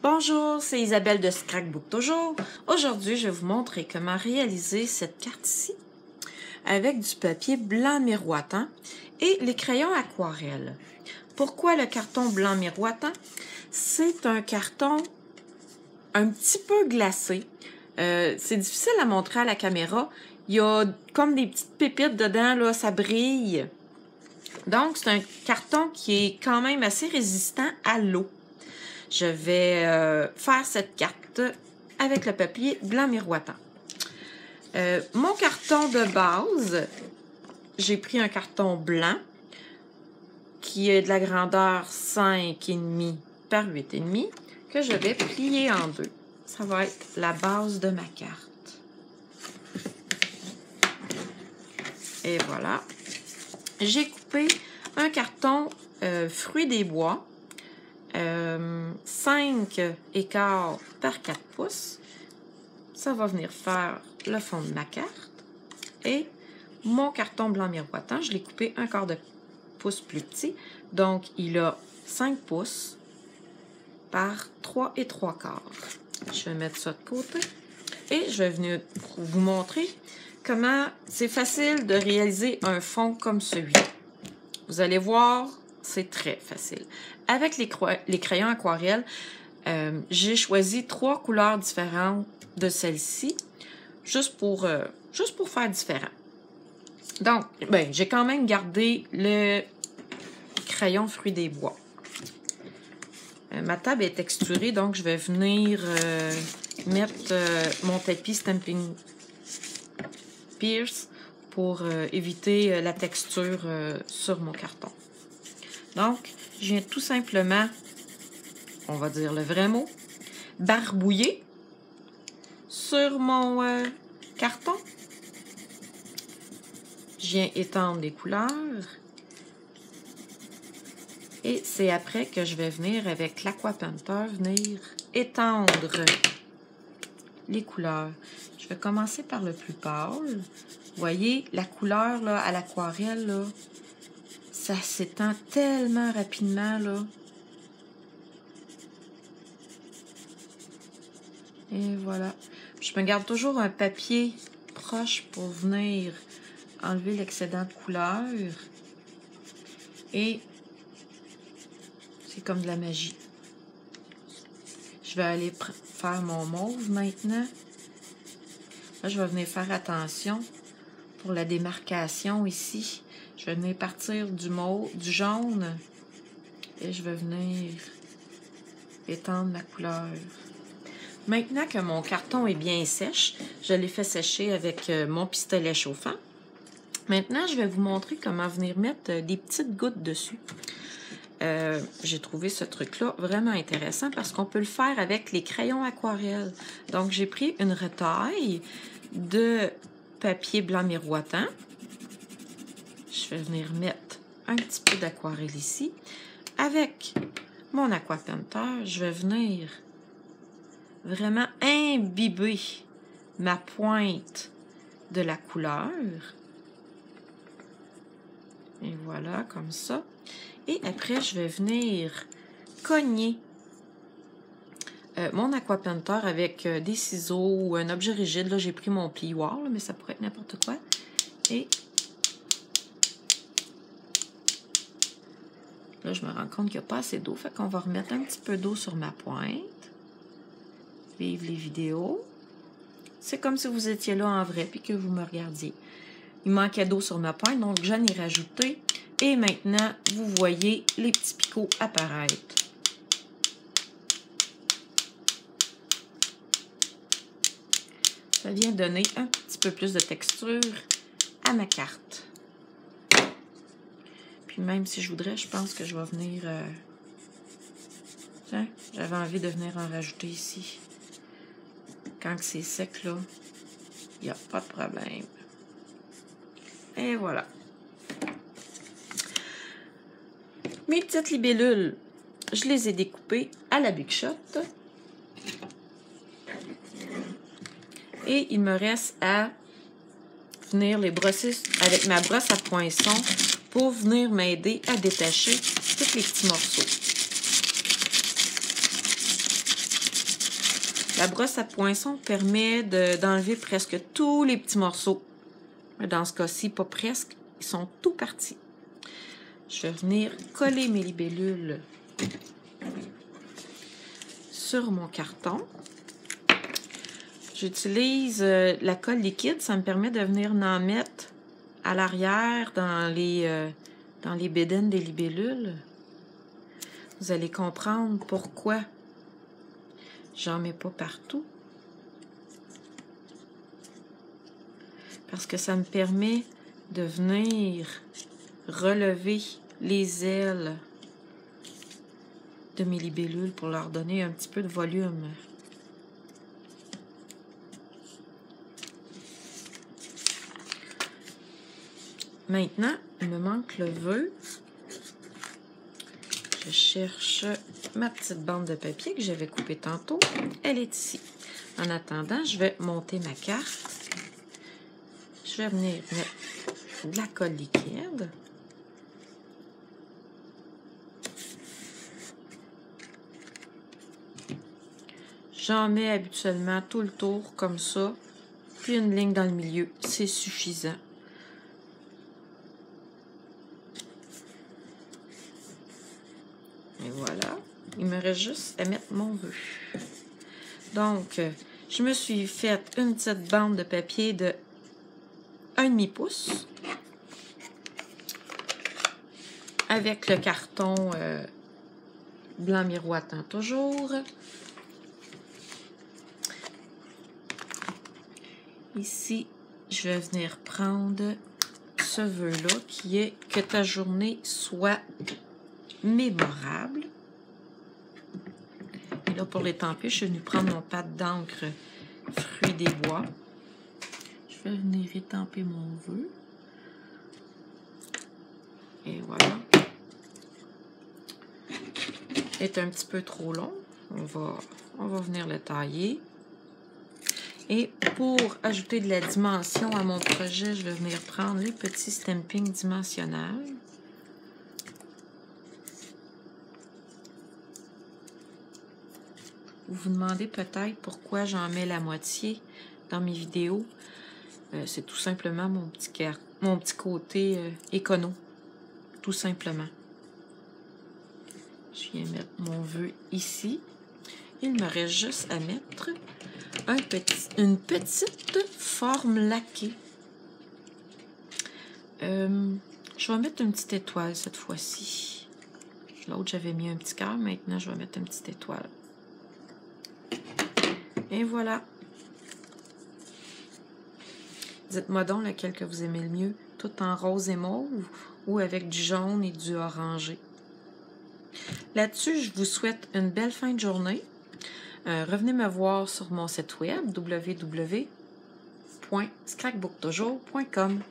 Bonjour, c'est Isabelle de Scrapbook toujours. Aujourd'hui, je vais vous montrer comment réaliser cette carte-ci avec du papier blanc miroitant et les crayons aquarelles. Pourquoi le carton blanc miroitant? C'est un carton un petit peu glacé. C'est difficile à montrer à la caméra. Il y a comme des petites pépites dedans, là, ça brille. Donc, c'est un carton qui est quand même assez résistant à l'eau. Je vais faire cette carte avec le papier blanc miroitant. Mon carton de base, j'ai pris un carton blanc qui est de la grandeur 5,5 par 8,5 que je vais plier en deux. Ça va être la base de ma carte. Et voilà. J'ai coupé un carton fruits des bois. 5 écarts par 4 pouces. Ça va venir faire le fond de ma carte. Et mon carton blanc miroitant, je l'ai coupé un quart de pouce plus petit. Donc, il a 5 pouces par 3 et 3 quarts. Je vais mettre ça de côté. Et je vais venir vous montrer comment c'est facile de réaliser un fond comme celui. Vous allez voir, c'est très facile. Avec les crayons aquarelles, j'ai choisi 3 couleurs différentes de celle-ci, juste pour faire différent. Donc, ben, j'ai quand même gardé le crayon fruits des bois. Ma table est texturée, donc je vais venir mettre mon tapis Stampin' Pierce pour éviter la texture sur mon carton. Donc, je viens tout simplement, on va dire le vrai mot, barbouiller sur mon carton. Je viens étendre les couleurs. Et c'est après que je vais venir avec l'Aqua-Painter, venir étendre les couleurs. Je vais commencer par le plus pâle. Vous voyez, la couleur là, à l'aquarelle, là, ça s'étend tellement rapidement, là. Et voilà. Je me garde toujours un papier proche pour venir enlever l'excédent de couleur. Et c'est comme de la magie. Je vais aller faire mon mauve maintenant. Là, je vais venir faire attention pour la démarcation ici. Je vais venir partir du mauve, du jaune et je vais venir étendre ma couleur. Maintenant que mon carton est bien sèche, je l'ai fait sécher avec mon pistolet chauffant. Maintenant, je vais vous montrer comment venir mettre des petites gouttes dessus. J'ai trouvé ce truc-là vraiment intéressant parce qu'on peut le faire avec les crayons aquarelles. Donc, j'ai pris une retaille de papier blanc miroitant. Je vais venir mettre un petit peu d'aquarelle ici. Avec mon Aqua-Painter, je vais venir vraiment imbiber ma pointe de la couleur. Et voilà, comme ça. Et après, je vais venir cogner mon Aqua-Painter avec des ciseaux ou un objet rigide. Là, j'ai pris mon plioir, là, mais ça pourrait être n'importe quoi. Et là, je me rends compte qu'il n'y a pas assez d'eau. Fait qu'on va remettre un petit peu d'eau sur ma pointe. Vive les vidéos. C'est comme si vous étiez là en vrai puis que vous me regardiez. Il manquait d'eau sur ma pointe, donc j'en ai rajouté. Et maintenant, vous voyez les petits picots apparaître. Ça vient donner un petit peu plus de texture à ma carte. Puis même si je voudrais, je pense que je vais venir... Tiens, j'avais envie de venir en rajouter ici. Quand c'est sec, là, il n'y a pas de problème. Et voilà. Mes petites libellules, je les ai découpées à la Big Shot. Et il me reste à venir les brosser avec ma brosse à poinçon pour venir m'aider à détacher tous les petits morceaux. La brosse à poinçon permet d'enlever presque tous les petits morceaux. Dans ce cas-ci, pas presque, ils sont tout partis. Je vais venir coller mes libellules sur mon carton. J'utilise la colle liquide, ça me permet de venir en mettre à l'arrière dans les bédaines des libellules. Vous allez comprendre pourquoi j'en mets pas partout. Parce que ça me permet de venir relever les ailes de mes libellules pour leur donner un petit peu de volume. Maintenant, il me manque le vœu. Je cherche ma petite bande de papier que j'avais coupée tantôt. Elle est ici. En attendant, je vais monter ma carte. Je vais venir mettre de la colle liquide. J'en mets habituellement tout le tour comme ça, puis une ligne dans le milieu, c'est suffisant. Et voilà, il me reste juste à mettre mon vœu. Donc, je me suis fait une petite bande de papier de 1,5 pouce avec le carton blanc miroitant toujours. Ici, je vais venir prendre ce vœu-là qui est que ta journée soit mémorable. Et là, pour l'étamper, je suis venue prendre mon pad d'encre Fruits des bois. Je vais venir étamper mon vœu. Et voilà. Il est un petit peu trop long. On va venir le tailler. Et pour ajouter de la dimension à mon projet, je vais venir prendre les petits stampings dimensionnels. Vous vous demandez peut-être pourquoi j'en mets la moitié dans mes vidéos. C'est tout simplement mon petit côté écono. Tout simplement. Je viens mettre mon vœu ici. Il me reste juste à mettre une petite forme laquée. Je vais mettre une petite étoile cette fois-ci. L'autre, j'avais mis un petit cœur. Maintenant, je vais mettre une petite étoile. Et voilà. Dites-moi donc lequel que vous aimez le mieux. Tout en rose et mauve ou avec du jaune et du orangé. Là-dessus, je vous souhaite une belle fin de journée. Revenez me voir sur mon site web www.scrapbooktoujur.com.